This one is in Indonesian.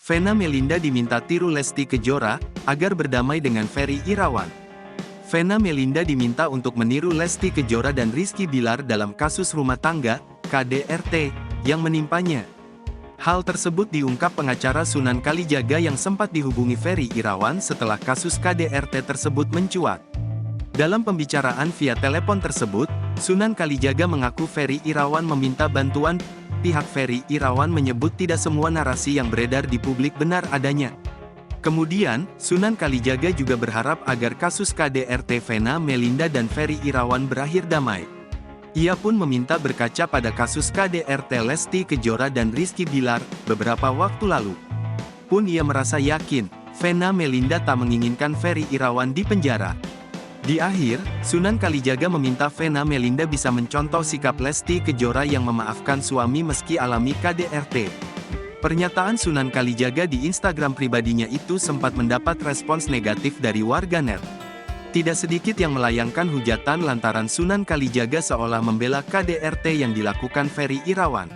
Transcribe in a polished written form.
Vena Melinda diminta tiru Lesti Kejora, agar berdamai dengan Ferry Irawan. Vena Melinda diminta untuk meniru Lesti Kejora dan Rizky Bilar dalam kasus rumah tangga, KDRT, yang menimpanya. Hal tersebut diungkap pengacara Sunan Kalijaga yang sempat dihubungi Ferry Irawan setelah kasus KDRT tersebut mencuat. Dalam pembicaraan via telepon tersebut, Sunan Kalijaga mengaku Ferry Irawan meminta bantuan. Pihak Ferry Irawan menyebut tidak semua narasi yang beredar di publik benar adanya. Kemudian, Sunan Kalijaga juga berharap agar kasus KDRT Vena Melinda dan Ferry Irawan berakhir damai. Ia pun meminta berkaca pada kasus KDRT Lesti Kejora dan Rizky Bilar, beberapa waktu lalu. Pun ia merasa yakin, Vena Melinda tak menginginkan Ferry Irawan di penjara. Di akhir, Sunan Kalijaga meminta Vena Melinda bisa mencontoh sikap Lesti Kejora yang memaafkan suami meski alami KDRT. Pernyataan Sunan Kalijaga di Instagram pribadinya itu sempat mendapat respons negatif dari warganet. Tidak sedikit yang melayangkan hujatan lantaran Sunan Kalijaga seolah membela KDRT yang dilakukan Ferry Irawan.